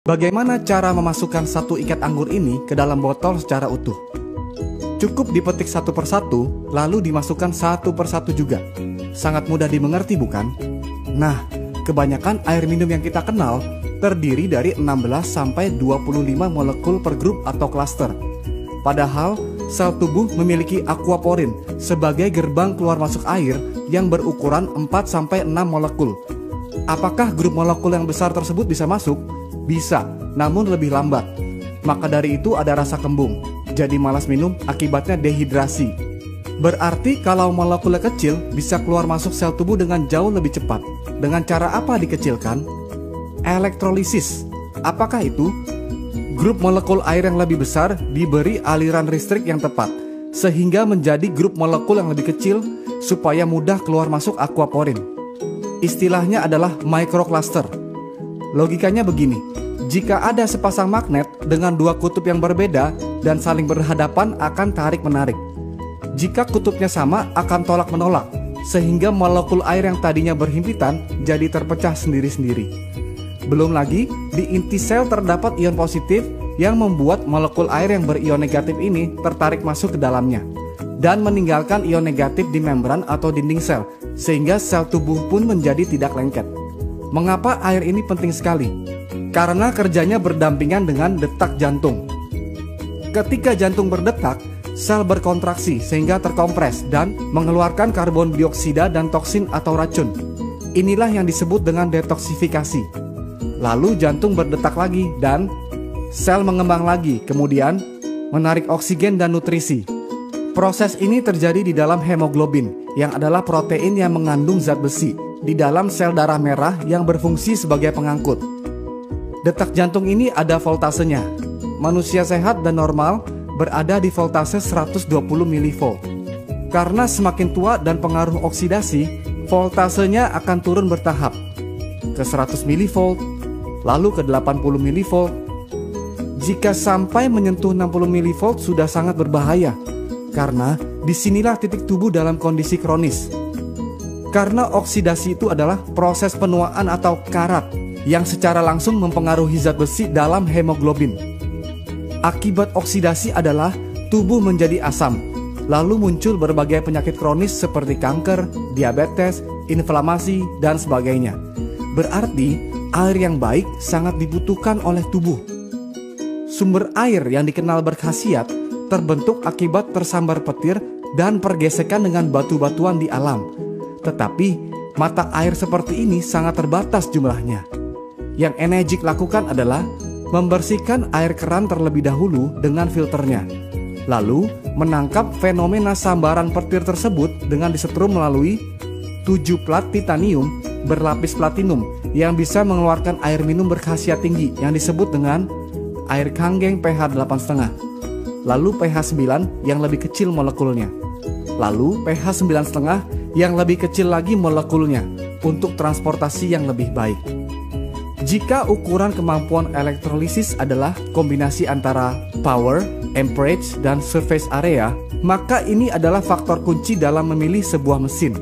Bagaimana cara memasukkan satu ikat anggur ini ke dalam botol secara utuh? Cukup dipetik satu persatu, lalu dimasukkan satu persatu juga. Sangat mudah dimengerti bukan? Nah, kebanyakan air minum yang kita kenal terdiri dari 16 sampai 25 molekul per grup atau klaster. Padahal, sel tubuh memiliki aquaporin sebagai gerbang keluar masuk air yang berukuran 4 sampai 6 molekul. Apakah grup molekul yang besar tersebut bisa masuk? Bisa, namun lebih lambat. Maka dari itu ada rasa kembung, jadi malas minum akibatnya dehidrasi. Berarti kalau molekulnya kecil bisa keluar masuk sel tubuh dengan jauh lebih cepat. Dengan cara apa dikecilkan? Elektrolisis. Apakah itu? Grup molekul air yang lebih besar diberi aliran listrik yang tepat, sehingga menjadi grup molekul yang lebih kecil supaya mudah keluar masuk aquaporin. Istilahnya adalah microcluster. Logikanya begini, jika ada sepasang magnet dengan dua kutub yang berbeda dan saling berhadapan akan tarik-menarik. Jika kutubnya sama akan tolak-menolak, sehingga molekul air yang tadinya berhimpitan jadi terpecah sendiri-sendiri. Belum lagi, di inti sel terdapat ion positif yang membuat molekul air yang berion negatif ini tertarik masuk ke dalamnya dan meninggalkan ion negatif di membran atau dinding sel, sehingga sel tubuh pun menjadi tidak lengket. Mengapa air ini penting sekali? Karena kerjanya berdampingan dengan detak jantung. Ketika jantung berdetak, sel berkontraksi sehingga terkompres dan mengeluarkan karbon dioksida dan toksin atau racun. Inilah yang disebut dengan detoksifikasi. Lalu jantung berdetak lagi dan sel mengembang lagi, kemudian menarik oksigen dan nutrisi. Proses ini terjadi di dalam hemoglobin, yang adalah protein yang mengandung zat besi di dalam sel darah merah yang berfungsi sebagai pengangkut. Detak jantung ini ada voltasenya. Manusia sehat dan normal berada di voltase 120 mV. Karena semakin tua dan pengaruh oksidasi, voltasenya akan turun bertahap ke 100 mV, lalu ke 80 mV. Jika sampai menyentuh 60 mV sudah sangat berbahaya, karena disinilah titik tubuh dalam kondisi kronis. Karena oksidasi itu adalah proses penuaan atau karat yang secara langsung mempengaruhi zat besi dalam hemoglobin. Akibat oksidasi adalah tubuh menjadi asam, lalu muncul berbagai penyakit kronis seperti kanker, diabetes, inflamasi, dan sebagainya. Berarti air yang baik sangat dibutuhkan oleh tubuh. Sumber air yang dikenal berkhasiat terbentuk akibat tersambar petir dan pergesekan dengan batu-batuan di alam. Tetapi mata air seperti ini sangat terbatas jumlahnya. Yang Enegic lakukan adalah membersihkan air keran terlebih dahulu dengan filternya, lalu menangkap fenomena sambaran petir tersebut dengan disetrum melalui 7 plat titanium berlapis platinum yang bisa mengeluarkan air minum berkhasiat tinggi yang disebut dengan air kanggeng pH 8,5, lalu pH 9 yang lebih kecil molekulnya, lalu pH 9,5 yang lebih kecil lagi molekulnya untuk transportasi yang lebih baik. Jika ukuran kemampuan elektrolisis adalah kombinasi antara power, amperage, dan surface area, maka ini adalah faktor kunci dalam memilih sebuah mesin.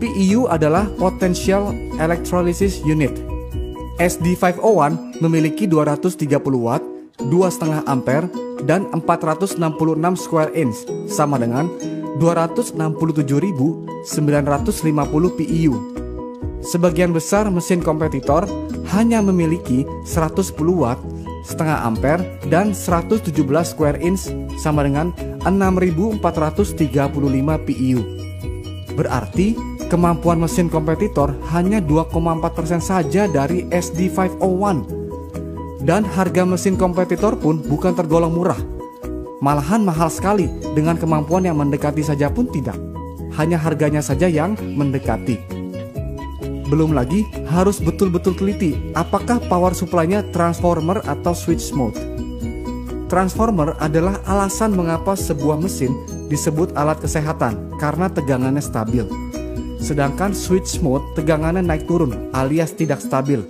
PEU adalah Potential Electrolysis Unit. SD501 memiliki 230 watt, 2,5 ampere, dan 466 square inch, sama dengan 267.950 PEU. Sebagian besar mesin kompetitor hanya memiliki 110 watt, setengah ampere, dan 117 square inch, sama dengan 6.435 PEU. Berarti kemampuan mesin kompetitor hanya 2,4% saja dari SD501. Dan harga mesin kompetitor pun bukan tergolong murah. Malahan mahal sekali, dengan kemampuan yang mendekati saja pun tidak. Hanya harganya saja yang mendekati. Belum lagi harus betul-betul teliti apakah power supply-nya transformer atau switch mode. Transformer adalah alasan mengapa sebuah mesin disebut alat kesehatan karena tegangannya stabil. Sedangkan switch mode tegangannya naik turun alias tidak stabil.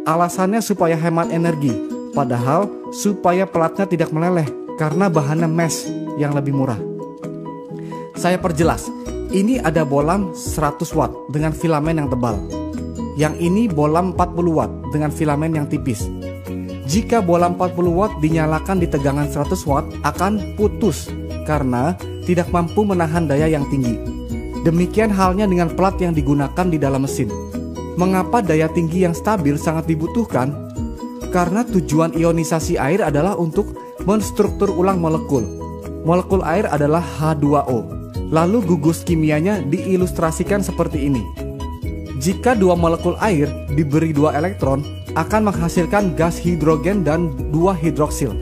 Alasannya supaya hemat energi, padahal supaya pelatnya tidak meleleh karena bahannya mesh yang lebih murah. Saya perjelas, ini ada bolam 100 watt dengan filamen yang tebal. Yang ini bolam 40 watt dengan filamen yang tipis. Jika bola 40 watt dinyalakan di tegangan 100 watt akan putus karena tidak mampu menahan daya yang tinggi. Demikian halnya dengan plat yang digunakan di dalam mesin. Mengapa daya tinggi yang stabil sangat dibutuhkan? Karena tujuan ionisasi air adalah untuk menstruktur ulang molekul. Molekul air adalah H2O. Lalu gugus kimianya diilustrasikan seperti ini. Jika dua molekul air diberi 2 elektron, akan menghasilkan gas hidrogen dan 2 hidroksil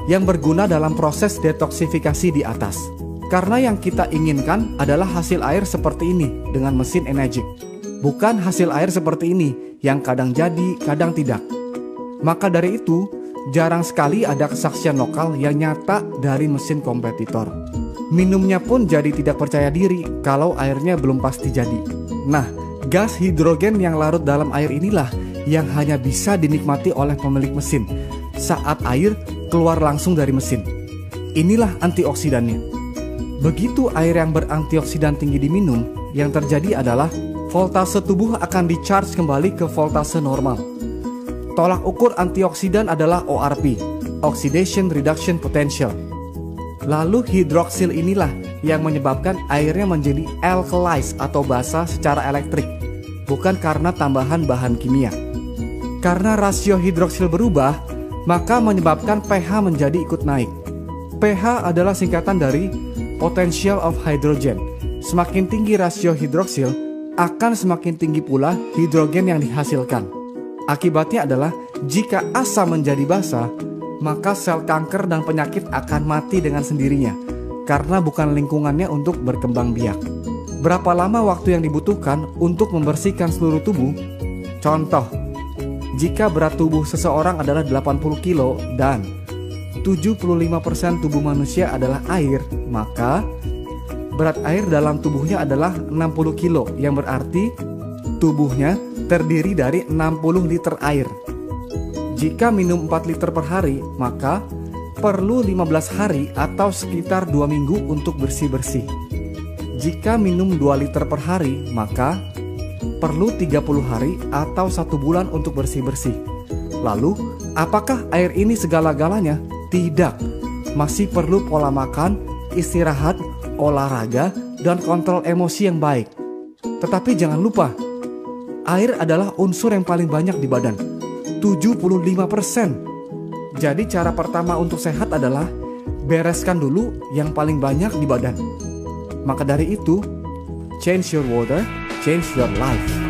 yang berguna dalam proses detoksifikasi di atas. Karena yang kita inginkan adalah hasil air seperti ini dengan mesin Enegic, bukan hasil air seperti ini yang kadang jadi, kadang tidak. Maka dari itu, jarang sekali ada kesaksian lokal yang nyata dari mesin kompetitor. Minumnya pun jadi tidak percaya diri kalau airnya belum pasti jadi. Nah, gas hidrogen yang larut dalam air inilah yang hanya bisa dinikmati oleh pemilik mesin saat air keluar langsung dari mesin. Inilah antioksidannya. Begitu air yang berantioksidan tinggi diminum, yang terjadi adalah voltase tubuh akan di-charge kembali ke voltase normal. Tolak ukur antioksidan adalah ORP, Oxidation Reduction Potential. Lalu hidroksil inilah yang menyebabkan airnya menjadi alkalized atau basa secara elektrik, bukan karena tambahan bahan kimia. Karena rasio hidroksil berubah, maka menyebabkan pH menjadi ikut naik. pH adalah singkatan dari potential of hydrogen. Semakin tinggi rasio hidroksil, akan semakin tinggi pula hidrogen yang dihasilkan. Akibatnya adalah jika asam menjadi basa, maka sel kanker dan penyakit akan mati dengan sendirinya, karena bukan lingkungannya untuk berkembang biak. Berapa lama waktu yang dibutuhkan untuk membersihkan seluruh tubuh? Contoh, jika berat tubuh seseorang adalah 80 kilo dan 75% tubuh manusia adalah air, maka berat air dalam tubuhnya adalah 60 kilo, yang berarti tubuhnya terdiri dari 60 liter air. Jika minum 4 liter per hari, maka perlu 15 hari atau sekitar 2 minggu untuk bersih-bersih. Jika minum 2 liter per hari, maka perlu 30 hari atau 1 bulan untuk bersih-bersih. Lalu, apakah air ini segala-galanya? Tidak. Masih perlu pola makan, istirahat, olahraga, dan kontrol emosi yang baik. Tetapi jangan lupa, air adalah unsur yang paling banyak di badan, 75%. Jadi cara pertama untuk sehat adalah bereskan dulu yang paling banyak di badan. Maka dari itu, change your water, change your life.